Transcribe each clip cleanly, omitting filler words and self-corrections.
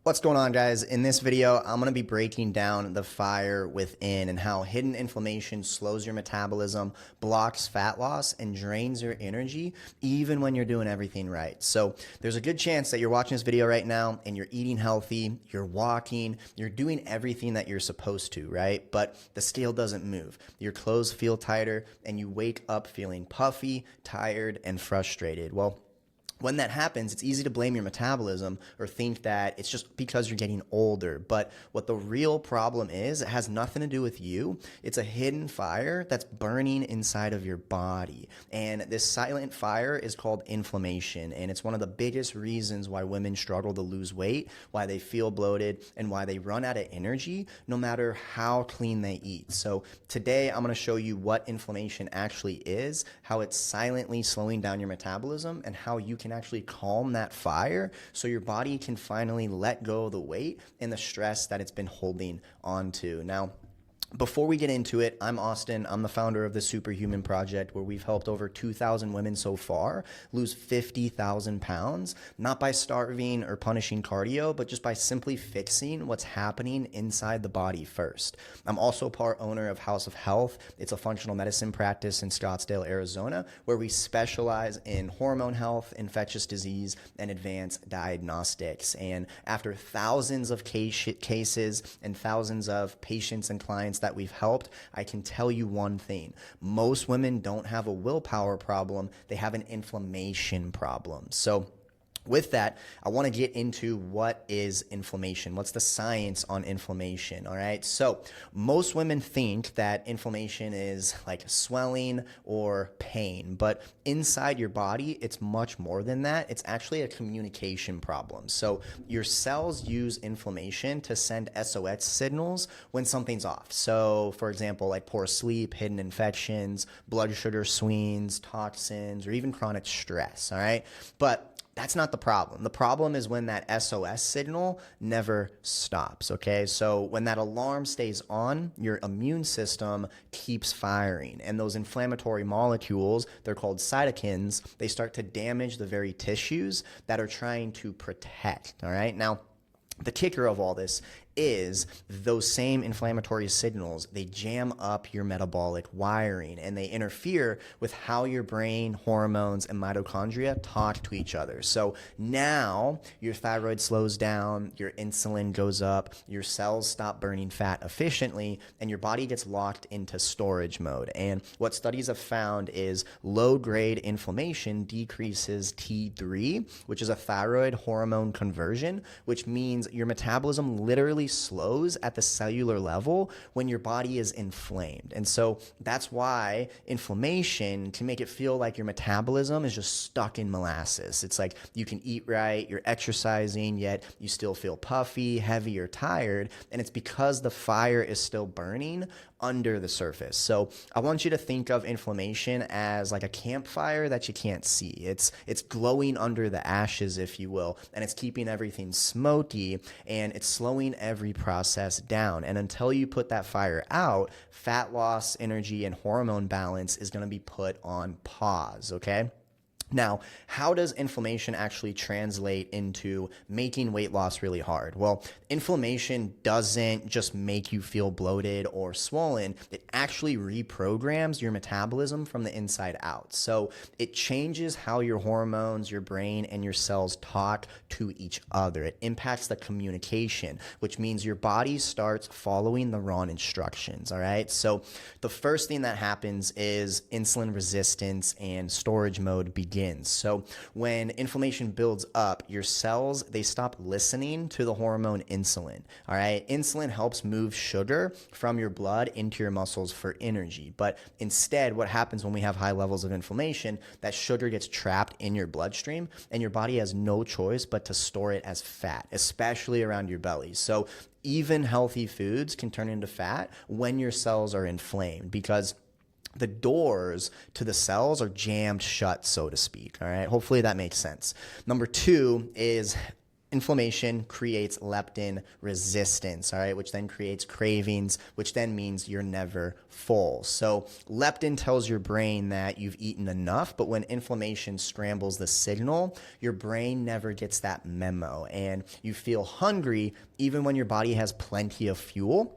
What's going on, guys? In this video, I'm going to be breaking down the fire within and how hidden inflammation slows your metabolism, blocks fat loss, and drains your energy even when you're doing everything right. So there's a good chance that you're watching this video right now and you're eating healthy, you're walking, you're doing everything that you're supposed to, right? But the scale doesn't move. Your clothes feel tighter and you wake up feeling puffy, tired, and frustrated. Well, when that happens, it's easy to blame your metabolism or think that it's just because you're getting older. But what the real problem is, it has nothing to do with you. It's a hidden fire that's burning inside of your body. And this silent fire is called inflammation. And it's one of the biggest reasons why women struggle to lose weight, why they feel bloated, and why they run out of energy no matter how clean they eat. So today, I'm going to show you what inflammation actually is, how it's silently slowing down your metabolism, and how you can actually calm that fire so your body can finally let go of the weight and the stress that it's been holding on to. Now, before we get into it, I'm Austin. I'm the founder of the SuperHuman Project, where we've helped over 2,000 women so far lose 50,000 pounds, not by starving or punishing cardio, but just by simply fixing what's happening inside the body first. I'm also part owner of House of Health. It's a functional medicine practice in Scottsdale, Arizona, where we specialize in hormone health, infectious disease, and advanced diagnostics. And after thousands of cases and thousands of patients and clients that we've helped, I can tell you one thing. Most women don't have a willpower problem. They have an inflammation problem. So with that, I want to get into what is inflammation. What's the science on inflammation? All right. So most women think that inflammation is like swelling or pain, but inside your body, it's much more than that. It's actually a communication problem. So your cells use inflammation to send SOS signals when something's off. So for example, like poor sleep, hidden infections, blood sugar swings, toxins, or even chronic stress. All right. But that's not the problem. The problem is when that SOS signal never stops, okay? So when that alarm stays on, your immune system keeps firing. And those inflammatory molecules, they're called cytokines, they start to damage the very tissues that are trying to protect, all right? Now, the kicker of all this is those same inflammatory signals, they jam up your metabolic wiring and they interfere with how your brain, hormones, and mitochondria talk to each other. So now your thyroid slows down, your insulin goes up, your cells stop burning fat efficiently, and your body gets locked into storage mode. And what studies have found is low-grade inflammation decreases T3, which is a thyroid hormone conversion, which means your metabolism literally slows at the cellular level when your body is inflamed. And so that's why inflammation can make it feel like your metabolism is just stuck in molasses. It's like you can eat right, you're exercising, yet you still feel puffy, heavy, or tired. And it's because the fire is still burning under the surface. So I want you to think of inflammation as like a campfire that you can't see. It's glowing under the ashes, if you will, and it's keeping everything smoky and it's slowing every process down. And until you put that fire out, fat loss, energy, and hormone balance is going to be put on pause, okay? Now, how does inflammation actually translate into making weight loss really hard? Well, inflammation doesn't just make you feel bloated or swollen. It actually reprograms your metabolism from the inside out. So it changes how your hormones, your brain, and your cells talk to each other. It impacts the communication, which means your body starts following the wrong instructions, all right? So the first thing that happens is insulin resistance and storage mode begins. So when inflammation builds up, your cells, they stop listening to the hormone insulin. All right. Insulin helps move sugar from your blood into your muscles for energy. But instead, what happens when we have high levels of inflammation, that sugar gets trapped in your bloodstream and your body has no choice but to store it as fat, especially around your belly. So even healthy foods can turn into fat when your cells are inflamed because the doors to the cells are jammed shut, so to speak. All right. Hopefully that makes sense. Number two is Inflammation creates leptin resistance, all right, which then creates cravings, which then means you're never full. So leptin tells your brain that you've eaten enough, but when inflammation scrambles the signal, your brain never gets that memo, and you feel hungry even when your body has plenty of fuel.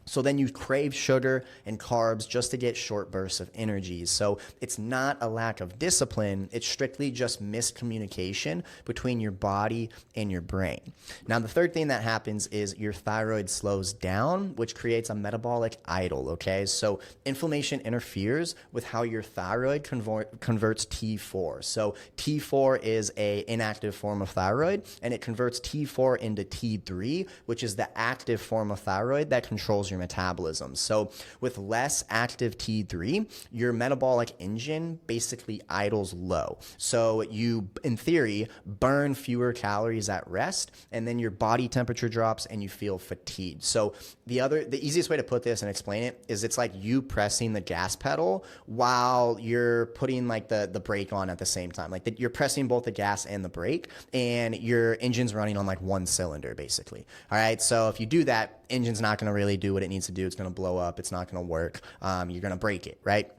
So then you crave sugar and carbs just to get short bursts of energy. So it's not a lack of discipline. It's strictly just miscommunication between your body and your brain. Now, the third thing that happens is your thyroid slows down, which creates a metabolic idle, okay? So inflammation interferes with how your thyroid converts T4. So T4 is an inactive form of thyroid, and it converts T4 into T3, which is the active form of thyroid that controls your metabolism. So with less active T3, your metabolic engine basically idles low. So you, in theory, burn fewer calories at rest, and then your body temperature drops and you feel fatigued. So the easiest way to put this and explain it is it's like you pressing the gas pedal while you're putting like the brake on at the same time. Like you're pressing both the gas and the brake, and your engine's running on like one cylinder basically. All right. So if you do that, engine's not going to really do what it needs to do. It's going to blow up. It's not going to work. You're going to break it, right?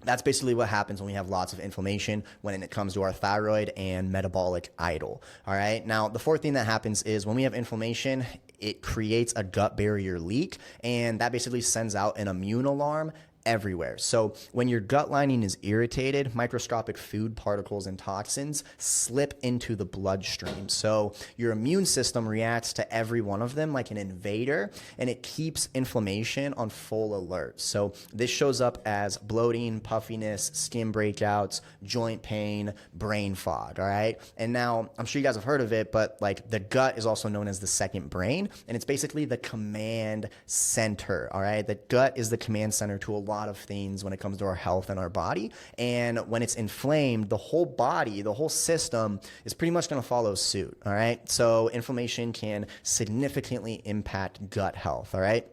That's basically what happens when we have lots of inflammation when it comes to our thyroid and metabolic idle. All right. Now, the fourth thing that happens is when we have inflammation, it creates a gut barrier leak, and that basically sends out an immune alarm everywhere. So when your gut lining is irritated, microscopic food particles and toxins slip into the bloodstream. So your immune system reacts to every one of them like an invader, and it keeps inflammation on full alert. So this shows up as bloating, puffiness, skin breakouts, joint pain, brain fog, all right? And now, I'm sure you guys have heard of it, but like the gut is also known as the second brain, and it's basically the command center, all right? The gut is the command center to a lot of things when it comes to our health and our body. And when it's inflamed, the whole body, the whole system is pretty much going to follow suit. All right. So inflammation can significantly impact gut health. All right.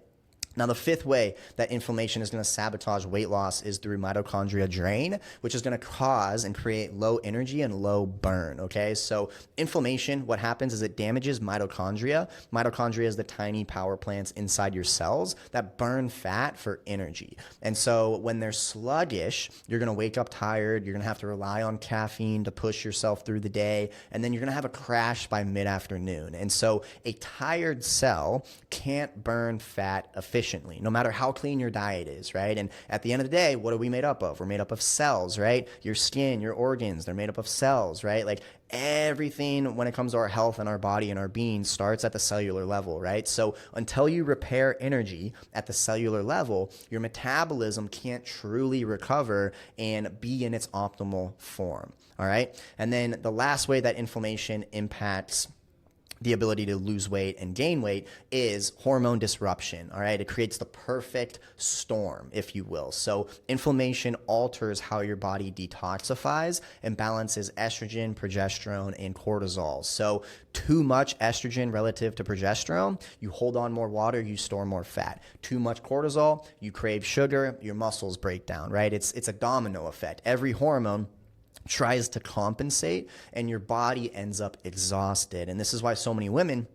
Now, the fifth way that inflammation is going to sabotage weight loss is through mitochondria drain, which is going to cause and create low energy and low burn, okay? So inflammation, what happens is it damages mitochondria. Mitochondria is the tiny power plants inside your cells that burn fat for energy. And so when they're sluggish, you're going to wake up tired, you're going to have to rely on caffeine to push yourself through the day, and then you're going to have a crash by mid-afternoon. And so a tired cell can't burn fat efficiently, no matter how clean your diet is, right? And at the end of the day, what are we made up of? We're made up of cells, right? Your skin, your organs, they're made up of cells, right? Like everything when it comes to our health and our body and our being starts at the cellular level, right? So until you repair energy at the cellular level, your metabolism can't truly recover and be in its optimal form, all right? And then the last way that inflammation impacts the ability to lose weight and gain weight is hormone disruption, all right? It creates the perfect storm, if you will. So inflammation alters how your body detoxifies and balances estrogen, progesterone, and cortisol. So too much estrogen relative to progesterone, you hold on more water, you store more fat. Too much cortisol, you crave sugar, your muscles break down, right? It's a domino effect. Every hormone tries to compensate, and your body ends up exhausted. And this is why so many women,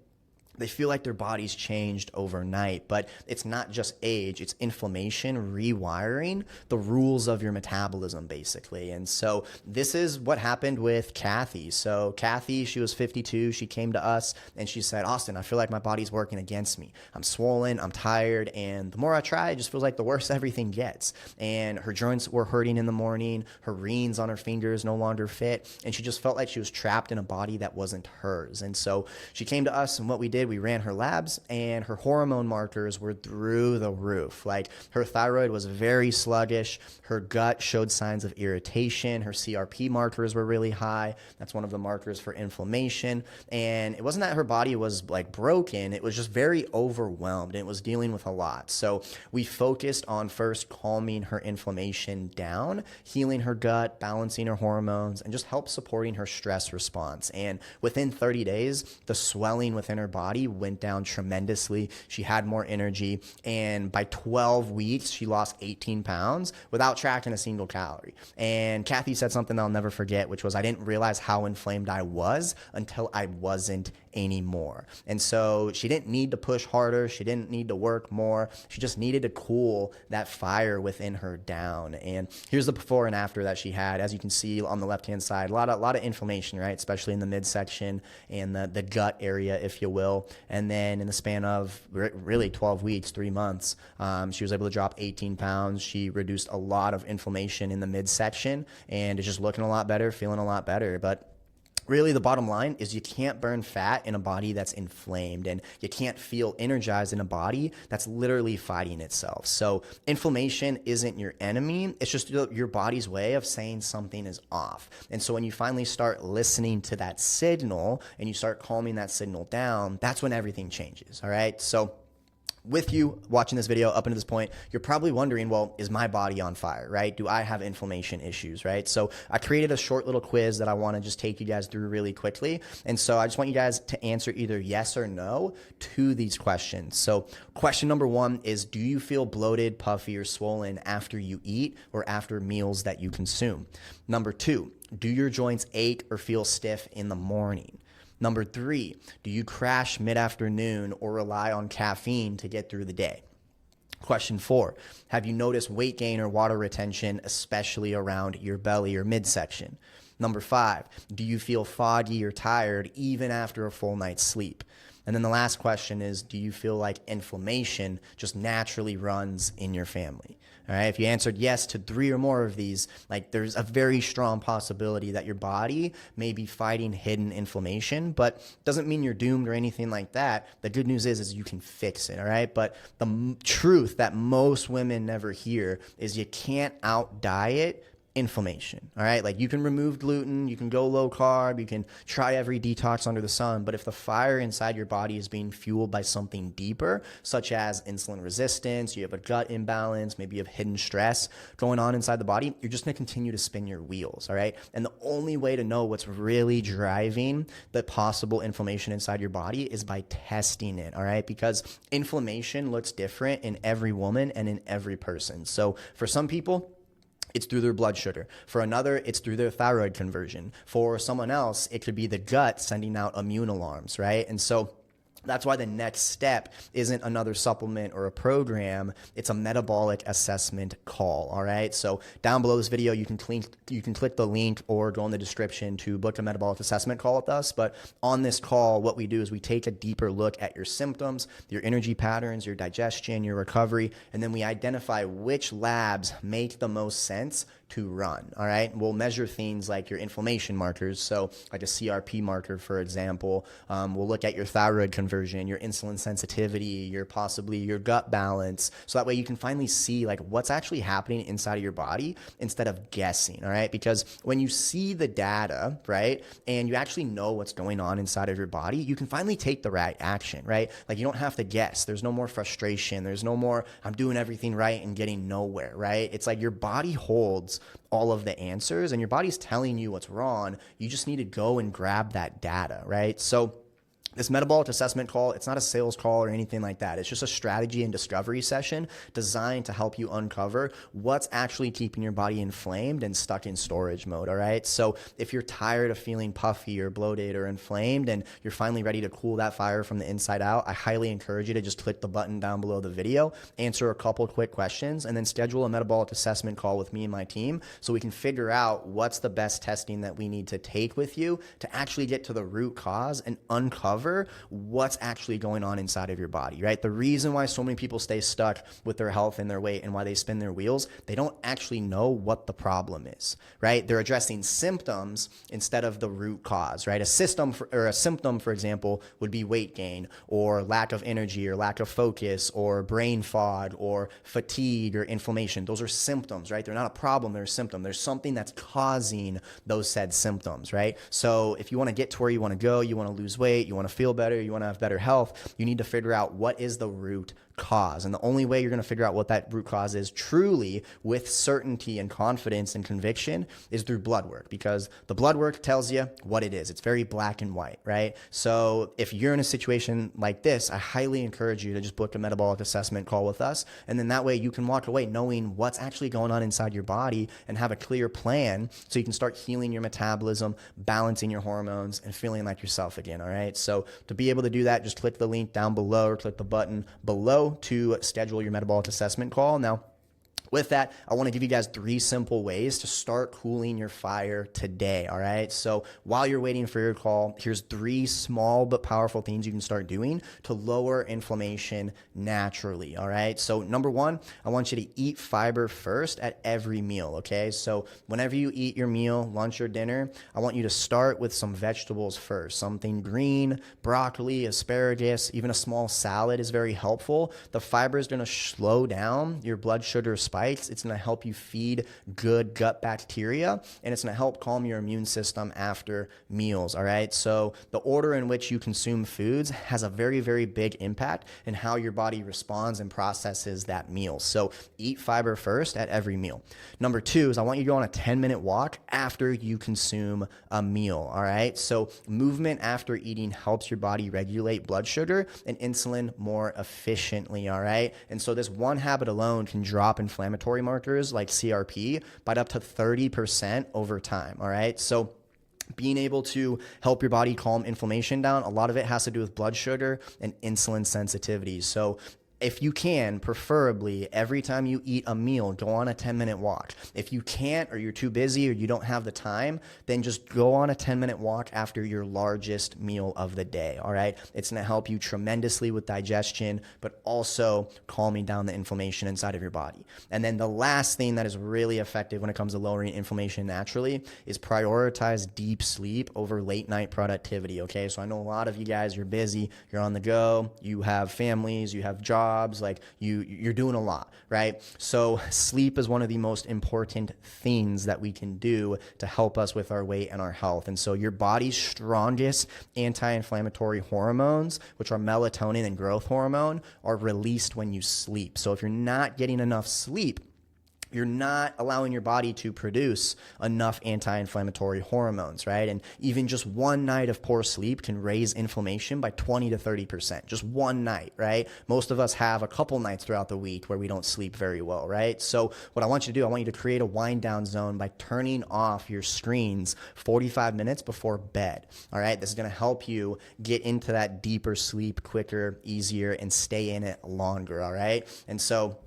they feel like their body's changed overnight, but it's not just age, it's inflammation rewiring the rules of your metabolism, basically. And so this is what happened with Kathy. So Kathy, she was 52, she came to us and she said, Austin, I feel like my body's working against me. I'm swollen, I'm tired, and the more I try, it just feels like the worse everything gets. And her joints were hurting in the morning, her rings on her fingers no longer fit, and she just felt like she was trapped in a body that wasn't hers. And so she came to us, and what we did, we ran her labs, and her hormone markers were through the roof. Like her thyroid was very sluggish. Her gut showed signs of irritation. Her CRP markers were really high. That's one of the markers for inflammation. And it wasn't that her body was like broken. It was just very overwhelmed, and it was dealing with a lot. So we focused on first calming her inflammation down, healing her gut, balancing her hormones, and just help supporting her stress response. And within 30 days, the swelling within her body went down tremendously. She had more energy, and by 12 weeks, she lost 18 pounds without tracking a single calorie. And Kathy said something that I'll never forget, which was, I didn't realize how inflamed I was until I wasn't anymore. And so she didn't need to push harder. She didn't need to work more. She just needed to cool that fire within her down. And here's the before and after that she had. As you can see on the left-hand side, a lot of inflammation, right? Especially in the midsection and the gut area, if you will. And then in the span of really 12 weeks, 3 months, she was able to drop 18 pounds. She reduced a lot of inflammation in the midsection and is just looking a lot better, feeling a lot better. But really, the bottom line is you can't burn fat in a body that's inflamed, and you can't feel energized in a body that's literally fighting itself. So inflammation isn't your enemy. It's just your body's way of saying something is off. And so when you finally start listening to that signal and you start calming that signal down, that's when everything changes. All right. So with you watching this video up until this point, you're probably wondering, well, is my body on fire, right? Do I have inflammation issues, right? So I created a short little quiz that I want to just take you guys through really quickly. And so I just want you guys to answer either yes or no to these questions. So question number 1 is, do you feel bloated, puffy, or swollen after you eat or after meals that you consume? Number 2, do your joints ache or feel stiff in the morning? Number 3, do you crash mid-afternoon or rely on caffeine to get through the day? Question 4, have you noticed weight gain or water retention, especially around your belly or midsection? Number 5, do you feel foggy or tired even after a full night's sleep? And then the last question is, do you feel like inflammation just naturally runs in your family? All right. If you answered yes to 3 or more of these, like, there's a very strong possibility that your body may be fighting hidden inflammation, but doesn't mean you're doomed or anything like that. The good news is you can fix it. All right. But the truth that most women never hear is you can't out diet inflammation. All right. Like, you can remove gluten, you can go low carb, you can try every detox under the sun. But if the fire inside your body is being fueled by something deeper, such as insulin resistance, you have a gut imbalance, maybe you have hidden stress going on inside the body, you're just going to continue to spin your wheels. All right. And the only way to know what's really driving the possible inflammation inside your body is by testing it. All right. Because inflammation looks different in every woman and in every person. So for some people, it's through their blood sugar. For another, it's through their thyroid conversion. For someone else, it could be the gut sending out immune alarms, right? And so that's why the next step isn't another supplement or a program. It's a metabolic assessment call, all right? So down below this video, you can click the link or go in the description to book a metabolic assessment call with us. But on this call, what we do is we take a deeper look at your symptoms, your energy patterns, your digestion, your recovery, and then we identify which labs make the most sense to run, all right? We'll measure things like your inflammation markers, so like a CRP marker, for example. We'll look at your thyroid conversion, your insulin sensitivity, possibly your gut balance, so that way you can finally see like what's actually happening inside of your body instead of guessing, all right? Because when you see the data, right, and you actually know what's going on inside of your body, you can finally take the right action, right? Like, you don't have to guess. There's no more frustration. There's no more, I'm doing everything right and getting nowhere, right? It's like your body holds all of the answers and your body's telling you what's wrong. You just need to go and grab that data, right? So this metabolic assessment call, it's not a sales call or anything like that. It's just a strategy and discovery session designed to help you uncover what's actually keeping your body inflamed and stuck in storage mode, all right? So if you're tired of feeling puffy or bloated or inflamed and you're finally ready to cool that fire from the inside out, I highly encourage you to just click the button down below the video, answer a couple quick questions, and then schedule a metabolic assessment call with me and my team so we can figure out what's the best testing that we need to take with you to actually get to the root cause and uncover what's actually going on inside of your body, right? The reason why so many people stay stuck with their health and their weight and why they spin their wheels, they don't actually know what the problem is, right? They're addressing symptoms instead of the root cause, right? A symptom, for example, would be weight gain or lack of energy or lack of focus or brain fog or fatigue or inflammation. Those are symptoms, right? They're not a problem, they're a symptom. There's something that's causing those said symptoms, right? So if you want to get to where you want to go, you want to lose weight, you want to feel better, you want to have better health, you need to figure out what is the root cause. And the only way you're going to figure out what that root cause is truly with certainty and confidence and conviction is through blood work, because the blood work tells you what it is. It's very black and white, right? So if you're in a situation like this, I highly encourage you to just book a metabolic assessment call with us. And then that way you can walk away knowing what's actually going on inside your body and have a clear plan so you can start healing your metabolism, balancing your hormones, and feeling like yourself again, all right? So to be able to do that, just click the link down below or click the button below to schedule your metabolic assessment call. Now, with that, I want to give you guys 3 simple ways to start cooling your fire today, all right? So while you're waiting for your call, here's 3 small but powerful things you can start doing to lower inflammation naturally, all right? So number 1, I want you to eat fiber first at every meal, okay? So whenever you eat your meal, lunch or dinner, I want you to start with some vegetables first, something green, broccoli, asparagus, even a small salad is very helpful. The fiber is going to slow down your blood sugar spikes. It's going to help you feed good gut bacteria, and it's going to help calm your immune system after meals, all right? So the order in which you consume foods has a very, very big impact in how your body responds and processes that meal. So eat fiber first at every meal. Number 2 is I want you to go on a 10-minute walk after you consume a meal, all right? So movement after eating helps your body regulate blood sugar and insulin more efficiently, all right? And so this one habit alone can drop inflammatory markers like CRP by up to 30% over time, all right? So being able to help your body calm inflammation down, a lot of it has to do with blood sugar and insulin sensitivity. So if you can, preferably every time you eat a meal, go on a 10-minute walk. If you can't, or you're too busy, or you don't have the time, then just go on a 10-minute walk after your largest meal of the day, all right? It's going to help you tremendously with digestion, but also calming down the inflammation inside of your body. And then the last thing that is really effective when it comes to lowering inflammation naturally is prioritize deep sleep over late night productivity, okay? So I know a lot of you guys, you're busy, you're on the go, you have families, you have jobs, like you're doing a lot, right? So sleep is one of the most important things that we can do to help us with our weight and our health. And so your body's strongest anti-inflammatory hormones, which are melatonin and growth hormone, are released when you sleep. So if you're not getting enough sleep, you're not allowing your body to produce enough anti-inflammatory hormones, right? And even just one night of poor sleep can raise inflammation by 20 to 30%. Just one night, right? Most of us have a couple nights throughout the week where we don't sleep very well, right? So what I want you to do, I want you to create a wind down zone by turning off your screens 45 minutes before bed, all right? This is going to help you get into that deeper sleep quicker, easier, and stay in it longer, all right? And so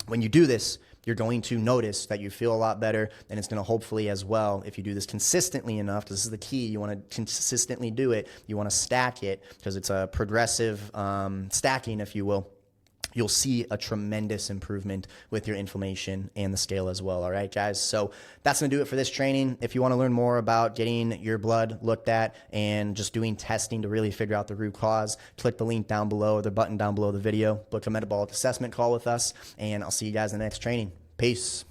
when you do this, you're going to notice that you feel a lot better, and it's going to hopefully as well, if you do this consistently enough, because this is the key, you want to consistently do it, you want to stack it, because it's a progressive stacking, if you will. You'll see a tremendous improvement with your inflammation and the scale as well. All right, guys. So that's going to do it for this training. If you want to learn more about getting your blood looked at and just doing testing to really figure out the root cause, click the link down below or the button down below the video, book a metabolic assessment call with us, and I'll see you guys in the next training. Peace.